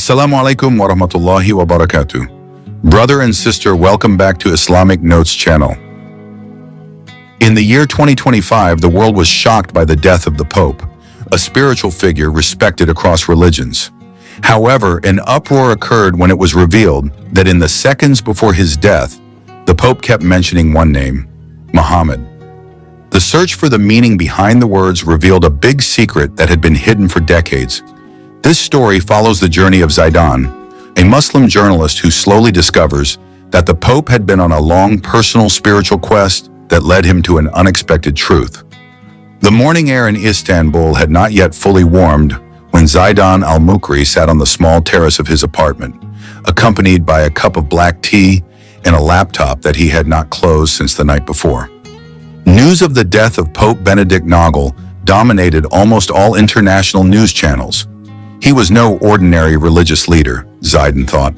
Assalamu alaikum wa rahmatullahi wa barakatuh. Brother and sister, welcome back to Islamic Notes channel. In the year 2025, the world was shocked by the death of the Pope, a spiritual figure respected across religions. However, an uproar occurred when it was revealed that in the seconds before his death, the Pope kept mentioning one name, Muhammad. The search for the meaning behind the words revealed a big secret that had been hidden for decades. This story follows the journey of Zaidan, a Muslim journalist who slowly discovers that the Pope had been on a long personal spiritual quest that led him to an unexpected truth. The morning air in Istanbul had not yet fully warmed when Zaidan al-Mukri sat on the small terrace of his apartment, accompanied by a cup of black tea and a laptop that he had not closed since the night before. News of the death of Pope Benedict Noggle dominated almost all international news channels. He was no ordinary religious leader, Zaidan thought.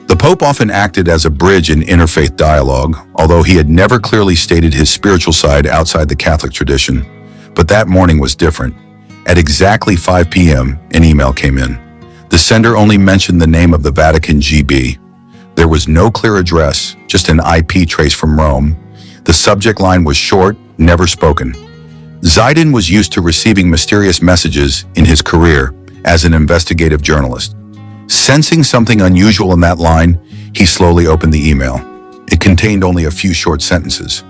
The Pope often acted as a bridge in interfaith dialogue, although he had never clearly stated his spiritual side outside the Catholic tradition. But that morning was different. At exactly 5 p.m., an email came in. The sender only mentioned the name of the Vatican GB. There was no clear address, just an IP trace from Rome. The subject line was short, never spoken. Zaidan was used to receiving mysterious messages in his career as an investigative journalist. Sensing something unusual in that line, he slowly opened the email. It contained only a few short sentences.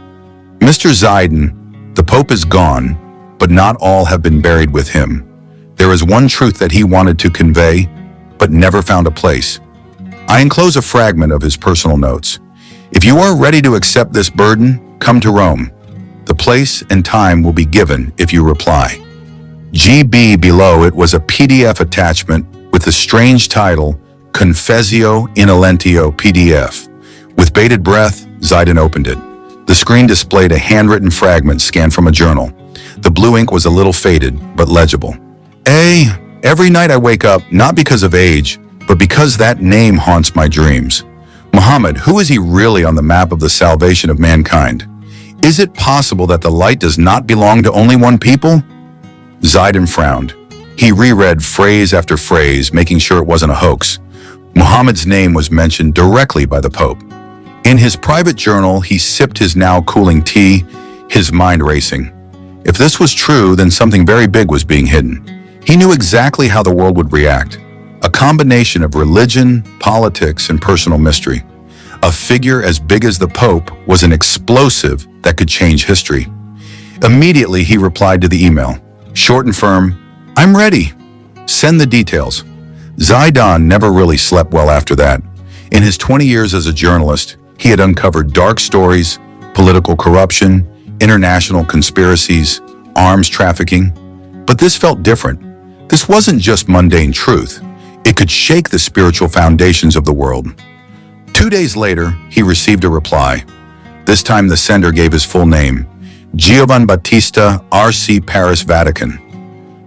Mr. Zaidan, the Pope is gone, but not all have been buried with him. There is one truth that he wanted to convey, but never found a place. I enclose a fragment of his personal notes. If you are ready to accept this burden, come to Rome. The place and time will be given if you reply. GB below it was a PDF attachment with the strange title, Confessio in Elentio PDF. With bated breath, Zaidan opened it. The screen displayed a handwritten fragment scanned from a journal. The blue ink was a little faded, but legible. Every night I wake up, not because of age, but because that name haunts my dreams. Muhammad, who is he really on the map of the salvation of mankind? Is it possible that the light does not belong to only one people? Zaidan frowned. He reread phrase after phrase, making sure it wasn't a hoax. Muhammad's name was mentioned directly by the Pope. In his private journal, he sipped his now cooling tea, his mind racing. If this was true, then something very big was being hidden. He knew exactly how the world would react. A combination of religion, politics, and personal mystery. A figure as big as the Pope was an explosive that could change history. Immediately, he replied to the email. Short and firm, I'm ready. Send the details. Zaidan never really slept well after that. In his 20 years as a journalist, he had uncovered dark stories, political corruption, international conspiracies, arms trafficking. But this felt different. This wasn't just mundane truth. It could shake the spiritual foundations of the world. 2 days later, he received a reply. This time the sender gave his full name, Giovanni Battista, R.C. Paris, Vatican.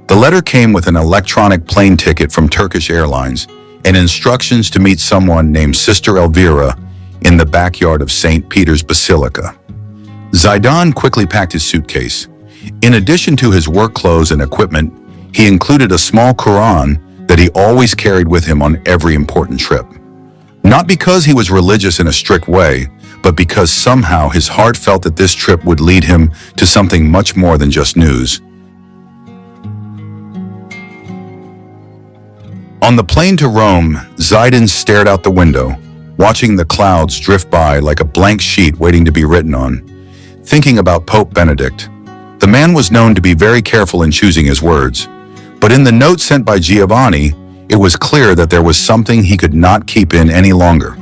The letter came with an electronic plane ticket from Turkish Airlines and instructions to meet someone named Sister Elvira in the backyard of St. Peter's Basilica. Zaidan quickly packed his suitcase. In addition to his work clothes and equipment, he included a small Quran that he always carried with him on every important trip. Not because he was religious in a strict way, but because somehow his heart felt that this trip would lead him to something much more than just news. On the plane to Rome, Zaidan stared out the window, watching the clouds drift by like a blank sheet waiting to be written on, thinking about Pope Benedict. The man was known to be very careful in choosing his words, but in the note sent by Giovanni, it was clear that there was something he could not keep in any longer.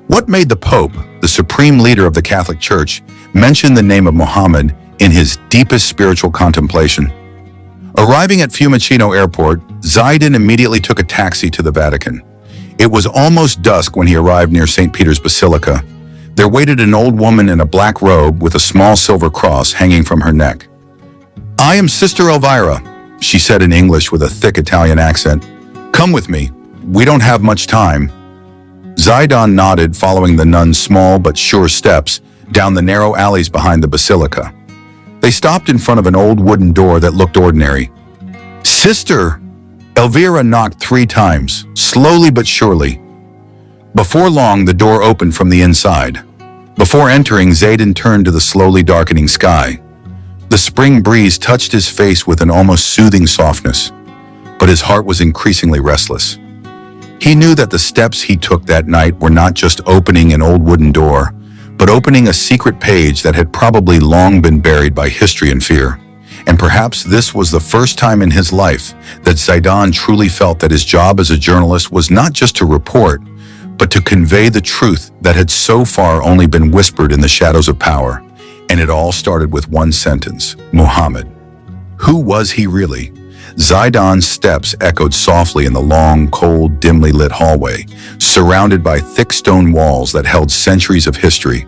What made the Pope, the supreme leader of the Catholic Church, mention the name of Muhammad in his deepest spiritual contemplation? Arriving at Fiumicino Airport, Zaidan immediately took a taxi to the Vatican. It was almost dusk when he arrived near St. Peter's Basilica. There waited an old woman in a black robe with a small silver cross hanging from her neck. I am Sister Elvira, she said in English with a thick Italian accent. Come with me. We don't have much time. Zaidan nodded, following the nun's small but sure steps down the narrow alleys behind the basilica. They stopped in front of an old wooden door that looked ordinary. Sister, Elvira knocked 3 times, slowly but surely. Before long, the door opened from the inside. Before entering, Zaidan turned to the slowly darkening sky. The spring breeze touched his face with an almost soothing softness, but his heart was increasingly restless. He knew that the steps he took that night were not just opening an old wooden door, but opening a secret page that had probably long been buried by history and fear. And perhaps this was the first time in his life that Zaidan truly felt that his job as a journalist was not just to report, but to convey the truth that had so far only been whispered in the shadows of power. And it all started with one sentence: Muhammad. Who was he really? Zaidan's steps echoed softly in the long, cold, dimly lit hallway, surrounded by thick stone walls that held centuries of history.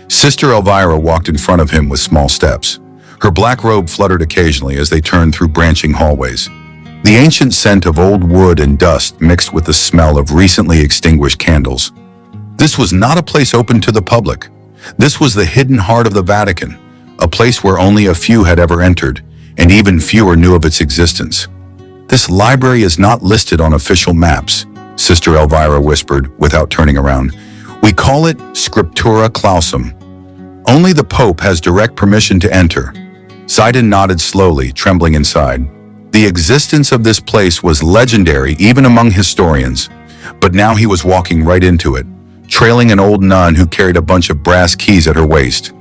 Sister Elvira walked in front of him with small steps. Her black robe fluttered occasionally as they turned through branching hallways. The ancient scent of old wood and dust mixed with the smell of recently extinguished candles. This was not a place open to the public. This was the hidden heart of the Vatican, a place where only a few had ever entered, and even fewer knew of its existence. This library is not listed on official maps, Sister Elvira whispered without turning around. We call it Scriptura Clausum. Only the Pope has direct permission to enter. Zaidan nodded slowly, trembling inside. The existence of this place was legendary even among historians, but now he was walking right into it, trailing an old nun who carried a bunch of brass keys at her waist.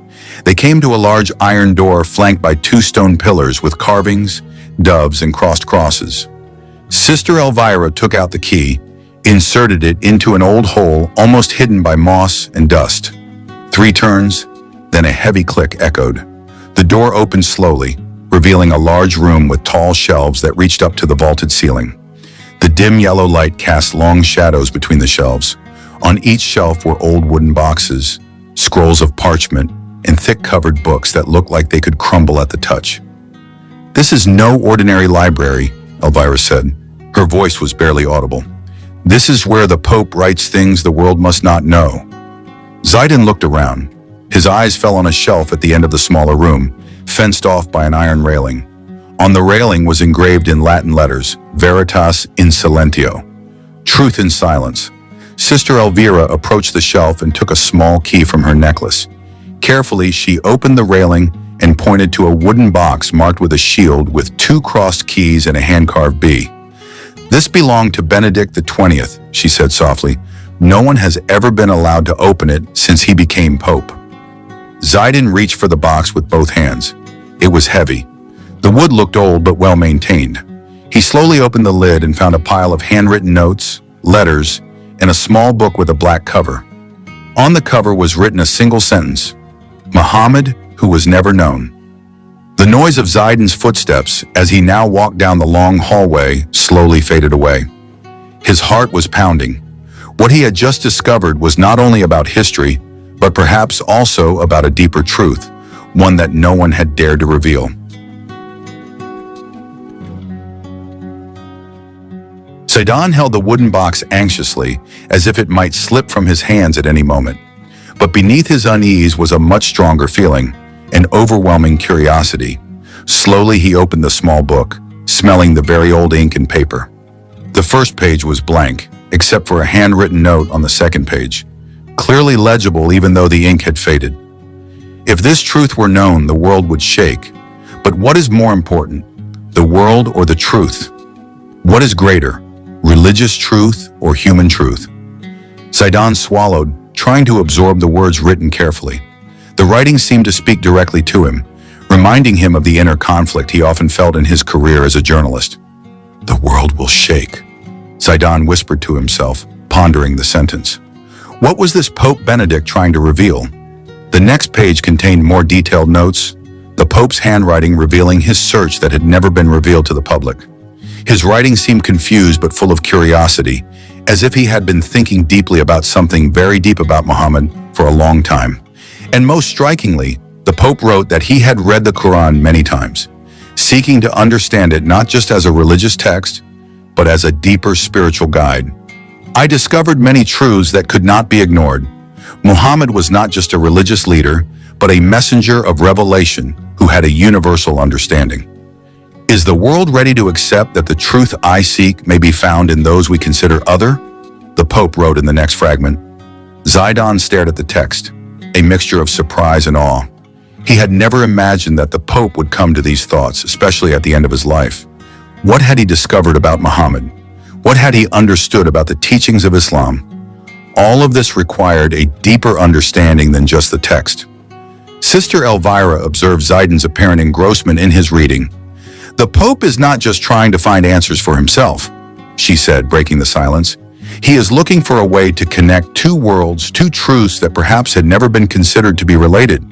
They came to a large iron door flanked by 2 stone pillars with carvings, doves, and crossed crosses. Sister Elvira took out the key, inserted it into an old hole almost hidden by moss and dust. 3 turns, then a heavy click echoed. The door opened slowly, revealing a large room with tall shelves that reached up to the vaulted ceiling. The dim yellow light cast long shadows between the shelves. On each shelf were old wooden boxes, scrolls of parchment, and thick-covered books that looked like they could crumble at the touch. This is no ordinary library, Elvira said. Her voice was barely audible. This is where the Pope writes things the world must not know. Zaidan looked around. His eyes fell on a shelf at the end of the smaller room, fenced off by an iron railing. On the railing was engraved in Latin letters, Veritas in Silentio, truth in silence. Sister Elvira approached the shelf and took a small key from her necklace. Carefully, she opened the railing and pointed to a wooden box marked with a shield with 2 crossed keys and a hand-carved B. This belonged to Benedict XX, she said softly. No one has ever been allowed to open it since he became Pope. Zaidan reached for the box with both hands. It was heavy. The wood looked old but well-maintained. He slowly opened the lid and found a pile of handwritten notes, letters, and a small book with a black cover. On the cover was written a single sentence: Muhammad, who was never known. The noise of Zaidan's footsteps, as he now walked down the long hallway, slowly faded away. His heart was pounding. What he had just discovered was not only about history, but perhaps also about a deeper truth, one that no one had dared to reveal. Zaidan held the wooden box anxiously, as if it might slip from his hands at any moment. But beneath his unease was a much stronger feeling, an overwhelming curiosity. Slowly he opened the small book, smelling the very old ink and paper. The first page was blank, except for a handwritten note on the second page, clearly legible even though the ink had faded. If this truth were known, the world would shake. But what is more important, the world or the truth? What is greater, religious truth or human truth? Zaidan swallowed, trying to absorb the words written carefully. The writing seemed to speak directly to him, reminding him of the inner conflict he often felt in his career as a journalist. The world will shake, Zaidan whispered to himself, pondering the sentence. What was this Pope Benedict trying to reveal? The next page contained more detailed notes, the Pope's handwriting revealing his search that had never been revealed to the public. His writing seemed confused but full of curiosity, as if he had been thinking deeply about something very deep about Muhammad for a long time. And most strikingly, the Pope wrote that he had read the Quran many times, seeking to understand it not just as a religious text, but as a deeper spiritual guide. I discovered many truths that could not be ignored. Muhammad was not just a religious leader, but a messenger of revelation who had a universal understanding. Is the world ready to accept that the truth I seek may be found in those we consider other? The Pope wrote in the next fragment. Zaidan stared at the text, a mixture of surprise and awe. He had never imagined that the Pope would come to these thoughts, especially at the end of his life. What had he discovered about Muhammad? What had he understood about the teachings of Islam? All of this required a deeper understanding than just the text. Sister Elvira observed Zaidan's apparent engrossment in his reading. The Pope is not just trying to find answers for himself, she said, breaking the silence. He is looking for a way to connect two worlds, two truths that perhaps had never been considered to be related.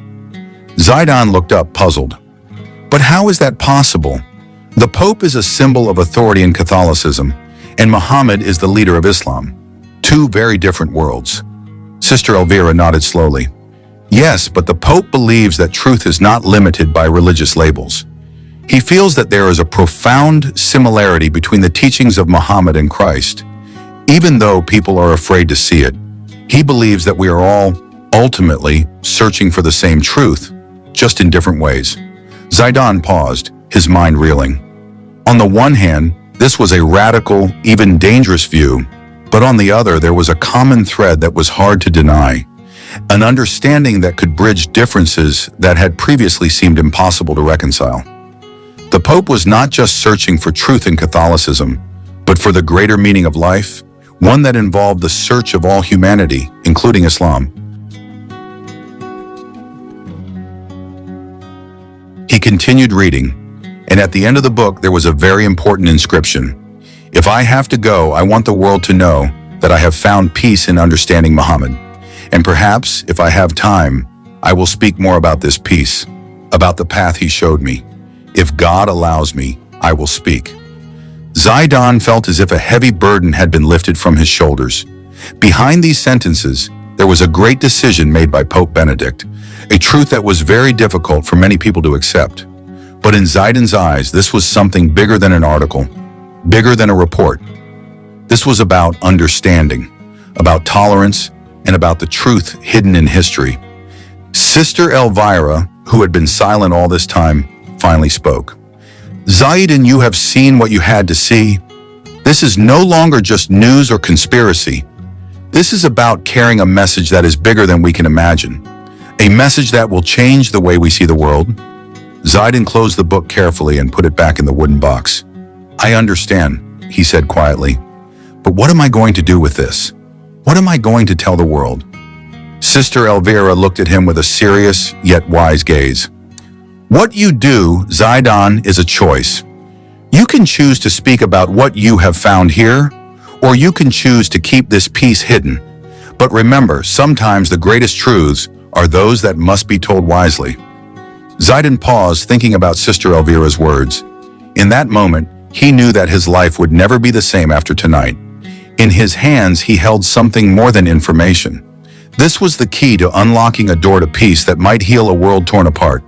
Zaidan looked up, puzzled. But how is that possible? The Pope is a symbol of authority in Catholicism, and Muhammad is the leader of Islam. Two very different worlds. Sister Elvira nodded slowly. Yes, but the Pope believes that truth is not limited by religious labels. He feels that there is a profound similarity between the teachings of Muhammad and Christ. Even though people are afraid to see it, he believes that we are all, ultimately, searching for the same truth, just in different ways. Zaidan paused, his mind reeling. On the one hand, this was a radical, even dangerous view, but on the other, there was a common thread that was hard to deny, an understanding that could bridge differences that had previously seemed impossible to reconcile. The Pope was not just searching for truth in Catholicism, but for the greater meaning of life, one that involved the search of all humanity, including Islam. He continued reading, and at the end of the book there was a very important inscription. If I have to go, I want the world to know that I have found peace in understanding Muhammad. And perhaps, if I have time, I will speak more about this peace, about the path he showed me. If God allows me, I will speak. Zaidan felt as if a heavy burden had been lifted from his shoulders. Behind these sentences, there was a great decision made by Pope Benedict, a truth that was very difficult for many people to accept. But in Zaidan's eyes, this was something bigger than an article, bigger than a report. This was about understanding, about tolerance, and about the truth hidden in history. Sister Elvira, who had been silent all this time, finally spoke. Zaidan, you have seen what you had to see. This is no longer just news or conspiracy. This is about carrying a message that is bigger than we can imagine. A message that will change the way we see the world. Zaidan closed the book carefully and put it back in the wooden box. I understand, he said quietly. But what am I going to do with this? What am I going to tell the world? Sister Elvira looked at him with a serious yet wise gaze. What you do, Zaidan, is a choice. You can choose to speak about what you have found here, or you can choose to keep this peace hidden. But remember, sometimes the greatest truths are those that must be told wisely. Zaidan paused, thinking about Sister Elvira's words. In that moment, he knew that his life would never be the same after tonight. In his hands, he held something more than information. This was the key to unlocking a door to peace that might heal a world torn apart.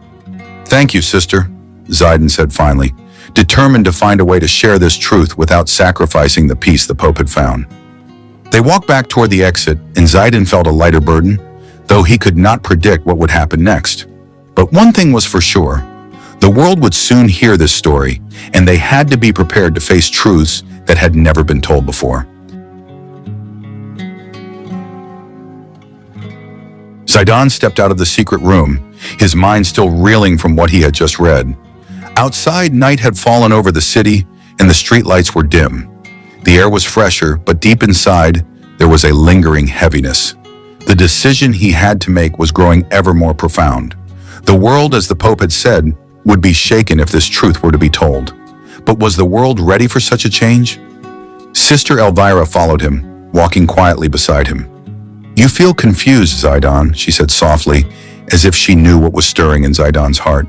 Thank you, sister, Zaidan said finally, determined to find a way to share this truth without sacrificing the peace the Pope had found. They walked back toward the exit, and Zaidan felt a lighter burden, though he could not predict what would happen next. But one thing was for sure. The world would soon hear this story, and they had to be prepared to face truths that had never been told before. Zaidan stepped out of the secret room, his mind still reeling from what he had just read. Outside, night had fallen over the city, and the streetlights were dim. The air was fresher, but deep inside, there was a lingering heaviness. The decision he had to make was growing ever more profound. The world, as the Pope had said, would be shaken if this truth were to be told. But was the world ready for such a change? Sister Elvira followed him, walking quietly beside him. You feel confused, Zaidan, she said softly, as if she knew what was stirring in Zaidan's heart.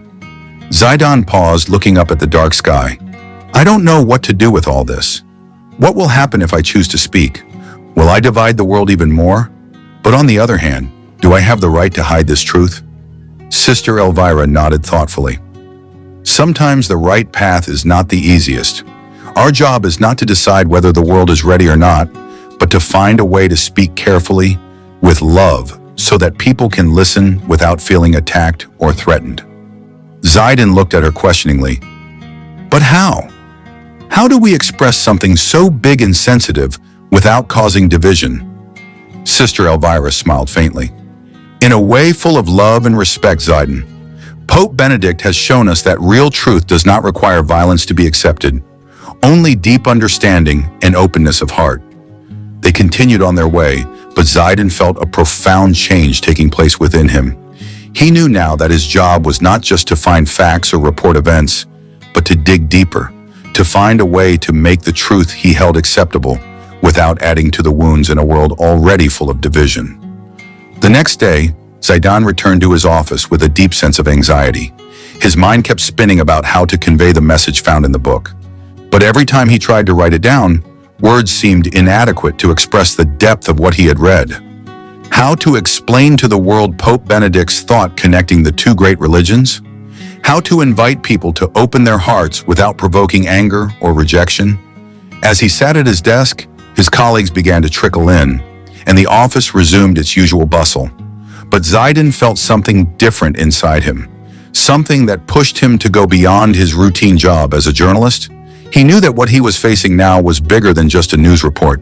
Zaidan paused, looking up at the dark sky. I don't know what to do with all this. What will happen if I choose to speak? Will I divide the world even more? But on the other hand, do I have the right to hide this truth? Sister Elvira nodded thoughtfully. Sometimes the right path is not the easiest. Our job is not to decide whether the world is ready or not, but to find a way to speak carefully, with love, so that people can listen without feeling attacked or threatened. Zaidan looked at her questioningly. But how? How do we express something so big and sensitive without causing division? Sister Elvira smiled faintly. In a way full of love and respect, Zaidan, Pope Benedict has shown us that real truth does not require violence to be accepted, only deep understanding and openness of heart. They continued on their way, but Zaidan felt a profound change taking place within him. He knew now that his job was not just to find facts or report events, but to dig deeper, to find a way to make the truth he held acceptable without adding to the wounds in a world already full of division. The next day, Zaidan returned to his office with a deep sense of anxiety. His mind kept spinning about how to convey the message found in the book. But every time he tried to write it down, words seemed inadequate to express the depth of what he had read. How to explain to the world Pope Benedict's thought connecting the two great religions? How to invite people to open their hearts without provoking anger or rejection? As he sat at his desk, his colleagues began to trickle in, and the office resumed its usual bustle. But Zaidan felt something different inside him, something that pushed him to go beyond his routine job as a journalist. He knew that what he was facing now was bigger than just a news report.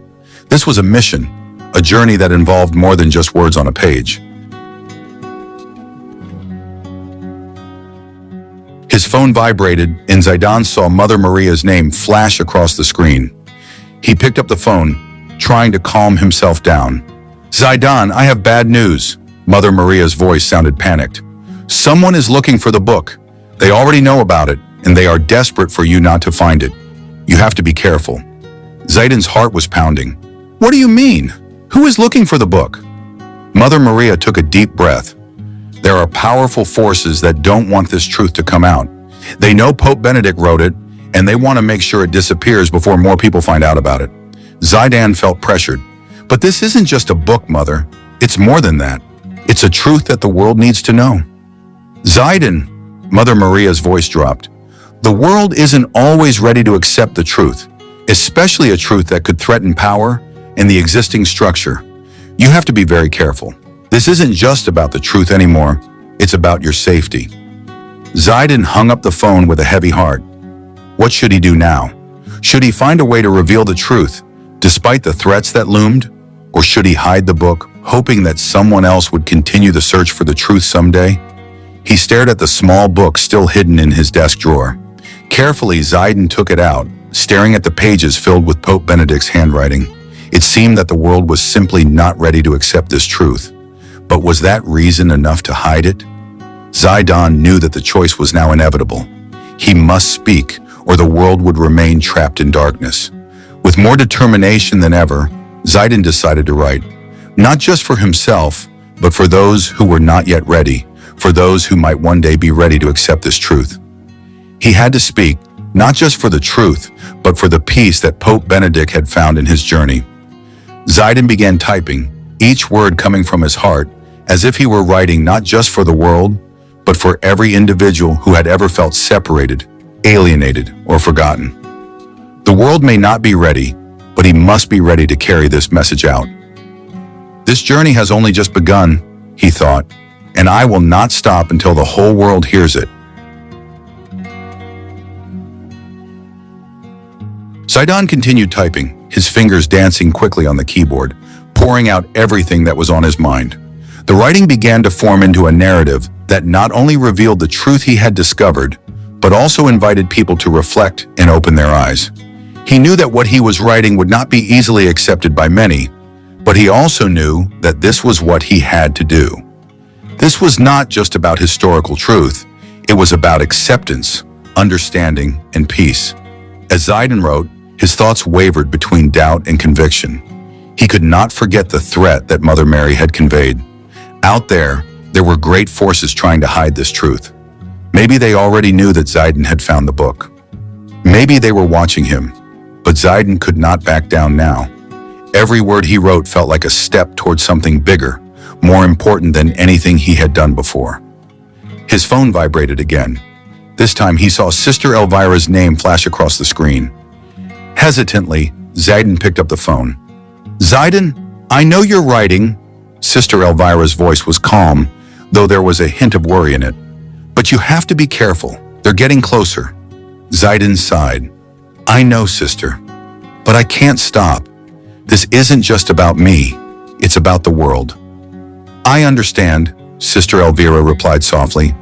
This was a mission, a journey that involved more than just words on a page. His phone vibrated, and Zaidan saw Mother Maria's name flash across the screen. He picked up the phone, trying to calm himself down. "Zaidan, I have bad news." Mother Maria's voice sounded panicked. "Someone is looking for the book. They already know about it, and they are desperate for you not to find it. You have to be careful." Zaidan's heart was pounding. "What do you mean? Who is looking for the book?" Mother Maria took a deep breath. There are powerful forces that don't want this truth to come out. They know Pope Benedict wrote it, and they want to make sure it disappears before more people find out about it. Zaidan felt pressured. "But this isn't just a book, Mother. It's more than that. It's a truth that the world needs to know." "Zaidan," Mother Maria's voice dropped. "The world isn't always ready to accept the truth, especially a truth that could threaten power and the existing structure. You have to be very careful. This isn't just about the truth anymore. It's about your safety." Zaidan hung up the phone with a heavy heart. What should he do now? Should he find a way to reveal the truth, despite the threats that loomed? Or should he hide the book, hoping that someone else would continue the search for the truth someday? He stared at the small book still hidden in his desk drawer. Carefully, Zaidan took it out, staring at the pages filled with Pope Benedict's handwriting. It seemed that the world was simply not ready to accept this truth. But was that reason enough to hide it? Zaidan knew that the choice was now inevitable. He must speak, or the world would remain trapped in darkness. With more determination than ever, Zaidan decided to write, not just for himself, but for those who were not yet ready, for those who might one day be ready to accept this truth. He had to speak, not just for the truth, but for the peace that Pope Benedict had found in his journey. Zaidan began typing, each word coming from his heart, as if he were writing not just for the world, but for every individual who had ever felt separated, alienated, or forgotten. The world may not be ready, but he must be ready to carry this message out. This journey has only just begun, he thought, and I will not stop until the whole world hears it. Zaidan continued typing, his fingers dancing quickly on the keyboard, pouring out everything that was on his mind. The writing began to form into a narrative that not only revealed the truth he had discovered, but also invited people to reflect and open their eyes. He knew that what he was writing would not be easily accepted by many, but he also knew that this was what he had to do. This was not just about historical truth, it was about acceptance, understanding, and peace. As Zaidan wrote, his thoughts wavered between doubt and conviction. He could not forget the threat that Mother Mary had conveyed. Out there were great forces trying to hide this truth. Maybe they already knew that Zaidan had found the book. Maybe they were watching him, but Zaidan could not back down now. Every word he wrote felt like a step towards something bigger, more important than anything he had done before. His phone vibrated again. This time he saw Sister Elvira's name flash across the screen. Hesitantly, Zaidan picked up the phone. "Zaidan, I know you're writing." Sister Elvira's voice was calm, though there was a hint of worry in it. "But you have to be careful. They're getting closer." Zaidan sighed. I know, sister, but I can't stop. This isn't just about me. It's about the world. I understand, Sister Elvira replied softly.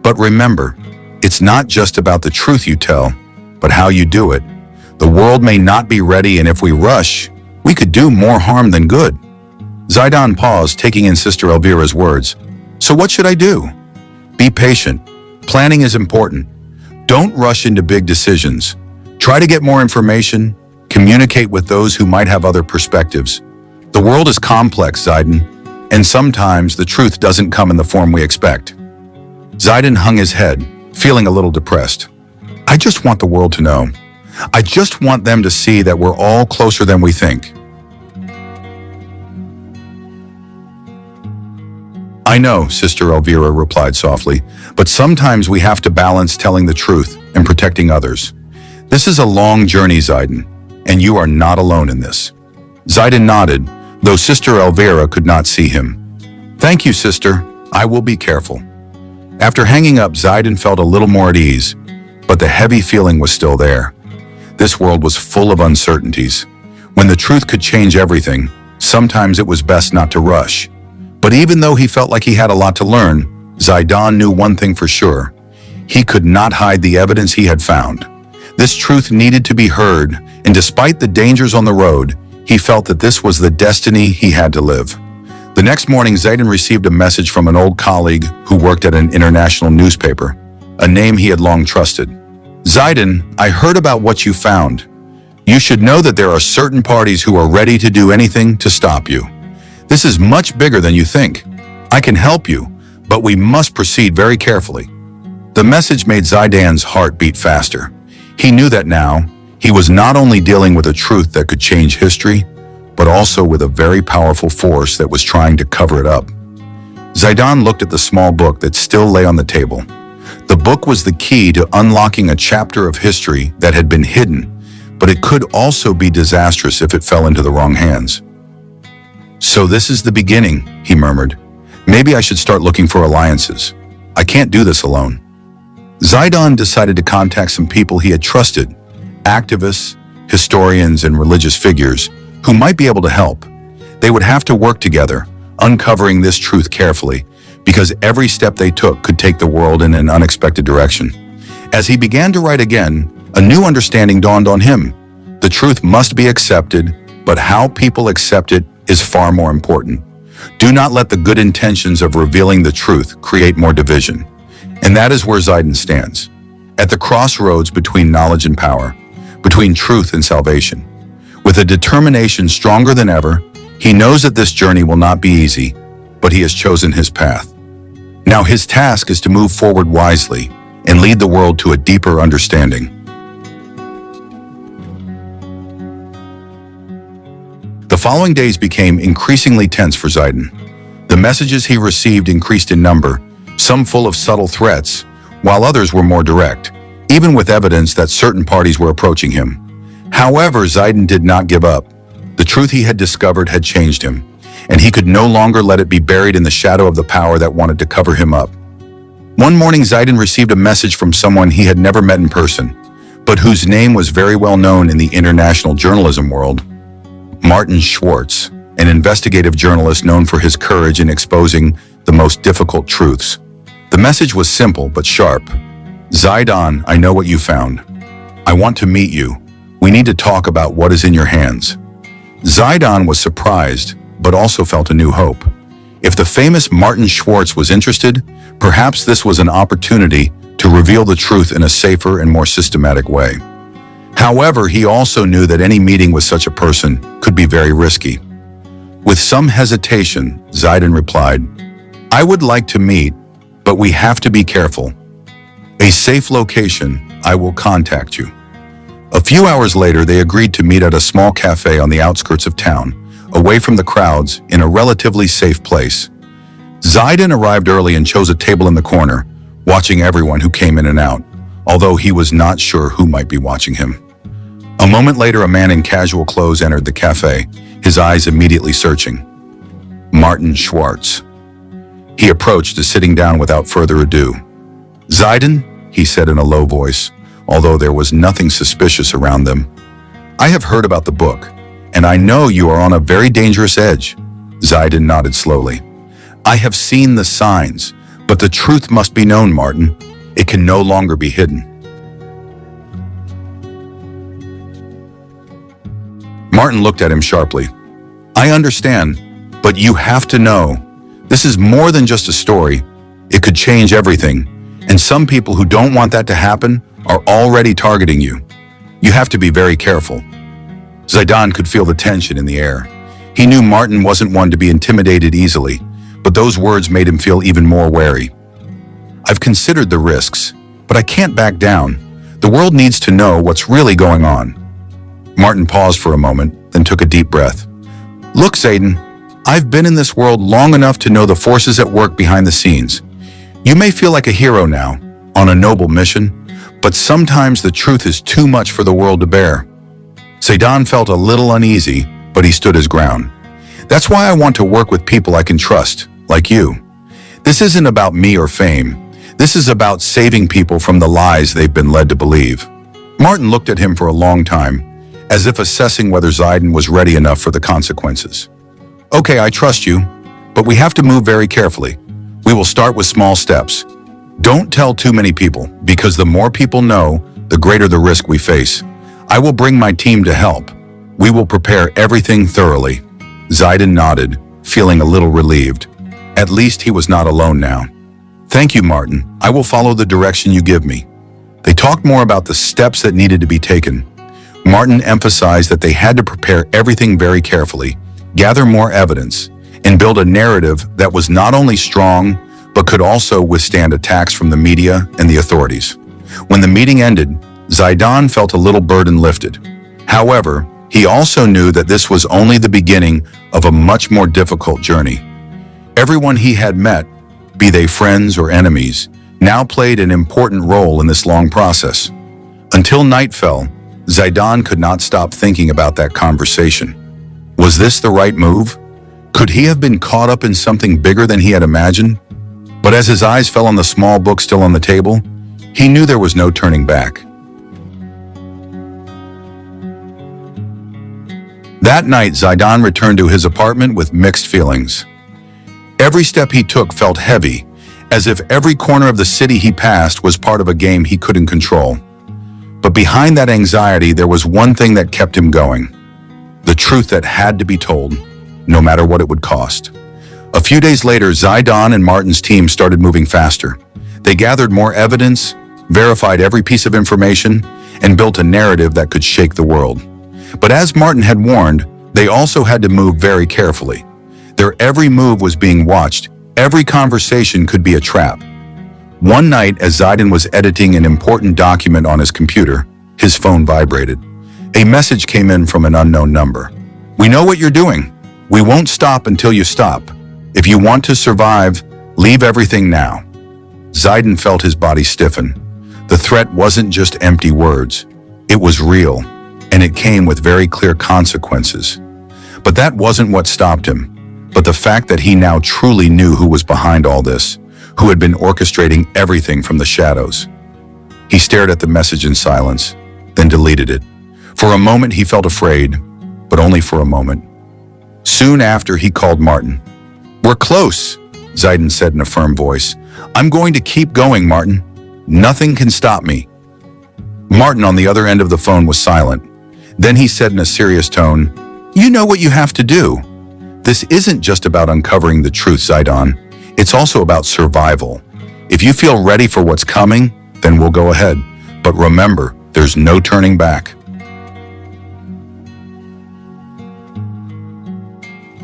But remember, it's not just about the truth you tell, but how you do it. The world may not be ready, and if we rush, we could do more harm than good. Zaidan paused, taking in Sister Elvira's words. So what should I do? Be patient. Planning is important. Don't rush into big decisions. Try to get more information. Communicate with those who might have other perspectives. The world is complex, Zaidan, and sometimes the truth doesn't come in the form we expect. Zaidan hung his head, feeling a little depressed. I just want the world to know. I just want them to see that we're all closer than we think. I know, Sister Elvira replied softly, but sometimes we have to balance telling the truth and protecting others. This is a long journey, Zaidan, and you are not alone in this. Zaidan nodded, though Sister Elvira could not see him. Thank you, sister. I will be careful. After hanging up, Zaidan felt a little more at ease, but the heavy feeling was still there. This world was full of uncertainties. When the truth could change everything, sometimes it was best not to rush. But even though he felt like he had a lot to learn, Zaidan knew one thing for sure. He could not hide the evidence he had found. This truth needed to be heard, and despite the dangers on the road, he felt that this was the destiny he had to live. The next morning, Zaidan received a message from an old colleague who worked at an international newspaper, a name he had long trusted. Zaidan, I heard about what you found. You should know that there are certain parties who are ready to do anything to stop you. This is much bigger than you think. I can help you, but we must proceed very carefully. The message made Zaidan's heart beat faster. He knew that now, he was not only dealing with a truth that could change history, but also with a very powerful force that was trying to cover it up. Zaidan looked at the small book that still lay on the table. The book was the key to unlocking a chapter of history that had been hidden, but it could also be disastrous if it fell into the wrong hands. So this is the beginning, he murmured. Maybe I should start looking for alliances. I can't do this alone. Zaidan decided to contact some people he had trusted, activists, historians, and religious figures who might be able to help. They would have to work together, uncovering this truth carefully, because every step they took could take the world in an unexpected direction. As he began to write again, a new understanding dawned on him. The truth must be accepted, but how people accept it is far more important. Do not let the good intentions of revealing the truth create more division. And that is where Zaidan stands, at the crossroads between knowledge and power, between truth and salvation. With a determination stronger than ever, he knows that this journey will not be easy, but he has chosen his path. Now his task is to move forward wisely and lead the world to a deeper understanding. The following days became increasingly tense for Zaidan. The messages he received increased in number, some full of subtle threats, while others were more direct, even with evidence that certain parties were approaching him. However, Zaidan did not give up. The truth he had discovered had changed him, and he could no longer let it be buried in the shadow of the power that wanted to cover him up. One morning, Zaidan received a message from someone he had never met in person, but whose name was very well known in the international journalism world. Martin Schwartz, an investigative journalist known for his courage in exposing the most difficult truths. The message was simple but sharp. Zaidan, I know what you found. I want to meet you. We need to talk about what is in your hands. Zaidan was surprised, but also felt a new hope. If the famous Martin Schwartz was interested, perhaps this was an opportunity to reveal the truth in a safer and more systematic way. However, he also knew that any meeting with such a person could be very risky. With some hesitation, Zaidan replied, I would like to meet, but we have to be careful. A safe location, I will contact you. A few hours later, they agreed to meet at a small cafe on the outskirts of town, away from the crowds, in a relatively safe place. Zaidan arrived early and chose a table in the corner, watching everyone who came in and out, although he was not sure who might be watching him. A moment later, a man in casual clothes entered the cafe, his eyes immediately searching. Martin Schwartz. He approached, sitting down without further ado. Zaidan, he said in a low voice, although there was nothing suspicious around them. "I have heard about the book, and I know you are on a very dangerous edge." Zaidan nodded slowly. "I have seen the signs, but the truth must be known, Martin. It can no longer be hidden." Martin looked at him sharply. "I understand, but you have to know. This is more than just a story. It could change everything, and some people who don't want that to happen are already targeting you. You have to be very careful." Zaidan could feel the tension in the air. He knew Martin wasn't one to be intimidated easily, but those words made him feel even more wary. "I've considered the risks, but I can't back down. The world needs to know what's really going on." Martin paused for a moment, then took a deep breath. "Look, Zaidan, I've been in this world long enough to know the forces at work behind the scenes. You may feel like a hero now, on a noble mission, but sometimes the truth is too much for the world to bear." Zaidan felt a little uneasy, but he stood his ground. "That's why I want to work with people I can trust, like you. This isn't about me or fame. This is about saving people from the lies they've been led to believe." Martin looked at him for a long time, as if assessing whether Zaidan was ready enough for the consequences. "Okay, I trust you, but we have to move very carefully. We will start with small steps. Don't tell too many people, because the more people know, the greater the risk we face. I will bring my team to help. We will prepare everything thoroughly." Zaidan nodded, feeling a little relieved. At least he was not alone now. "Thank you, Martin. I will follow the direction you give me." They talked more about the steps that needed to be taken. Martin emphasized that they had to prepare everything very carefully, gather more evidence, and build a narrative that was not only strong, but could also withstand attacks from the media and the authorities. When the meeting ended, Zaidan felt a little burden lifted. However, he also knew that this was only the beginning of a much more difficult journey. Everyone he had met, be they friends or enemies, now played an important role in this long process. Until night fell, Zaidan could not stop thinking about that conversation. Was this the right move? Could he have been caught up in something bigger than he had imagined? But as his eyes fell on the small book still on the table, he knew there was no turning back. That night, Zaidan returned to his apartment with mixed feelings. Every step he took felt heavy, as if every corner of the city he passed was part of a game he couldn't control. But behind that anxiety, there was one thing that kept him going. The truth that had to be told, no matter what it would cost. A few days later, Zaidan and Martin's team started moving faster. They gathered more evidence, verified every piece of information, and built a narrative that could shake the world. But as Martin had warned, they also had to move very carefully. Their every move was being watched. Every conversation could be a trap. One night, as Zaidan was editing an important document on his computer, his phone vibrated. A message came in from an unknown number. "We know what you're doing. We won't stop until you stop. If you want to survive, leave everything now." Zaidan felt his body stiffen. The threat wasn't just empty words. It was real, and it came with very clear consequences. But that wasn't what stopped him, but the fact that he now truly knew who was behind all this, who had been orchestrating everything from the shadows. He stared at the message in silence, then deleted it. For a moment he felt afraid, but only for a moment. Soon after, he called Martin. "We're close," Zaidan said in a firm voice. "I'm going to keep going, Martin. Nothing can stop me." Martin on the other end of the phone was silent. Then he said in a serious tone, "You know what you have to do. This isn't just about uncovering the truth, Zaidan. It's also about survival. If you feel ready for what's coming, then we'll go ahead. But remember, there's no turning back."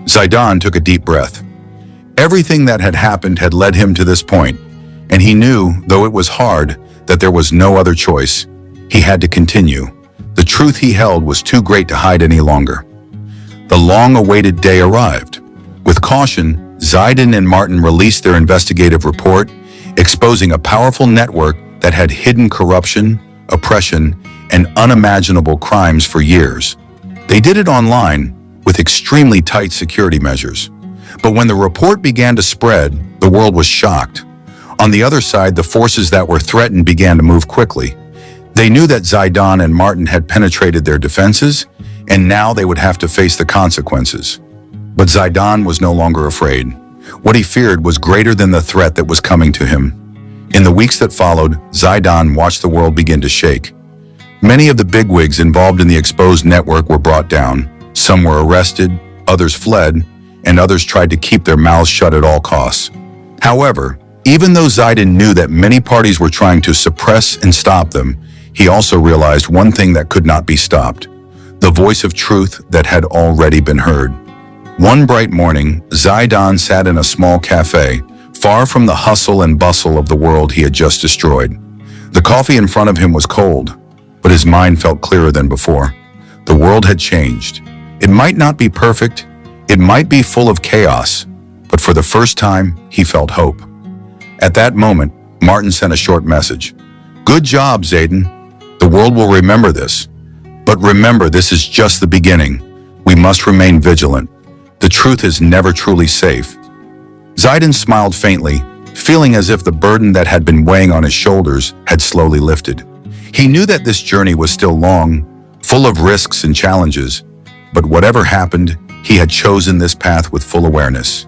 Zaidan took a deep breath. Everything that had happened had led him to this point, and he knew, though it was hard, that there was no other choice. He had to continue. The truth he held was too great to hide any longer. The long-awaited day arrived. With caution, Zaidan and Martin released their investigative report, exposing a powerful network that had hidden corruption, oppression, and unimaginable crimes for years. They did it online, with extremely tight security measures. But when the report began to spread, the world was shocked. On the other side, the forces that were threatened began to move quickly. They knew that Zaidan and Martin had penetrated their defenses, and now they would have to face the consequences. But Zaidan was no longer afraid. What he feared was greater than the threat that was coming to him. In the weeks that followed, Zaidan watched the world begin to shake. Many of the bigwigs involved in the exposed network were brought down. Some were arrested, others fled, and others tried to keep their mouths shut at all costs. However, even though Zaidan knew that many parties were trying to suppress and stop them, he also realized one thing that could not be stopped: the voice of truth that had already been heard. One bright morning, Zaidan sat in a small cafe, far from the hustle and bustle of the world he had just destroyed. The coffee in front of him was cold, but his mind felt clearer than before. The world had changed. It might not be perfect, it might be full of chaos, but for the first time, he felt hope. At that moment, Martin sent a short message. "Good job, Zaidan. The world will remember this. But remember, this is just the beginning. We must remain vigilant. The truth is never truly safe." Zaidan smiled faintly, feeling as if the burden that had been weighing on his shoulders had slowly lifted. He knew that this journey was still long, full of risks and challenges, but whatever happened, he had chosen this path with full awareness.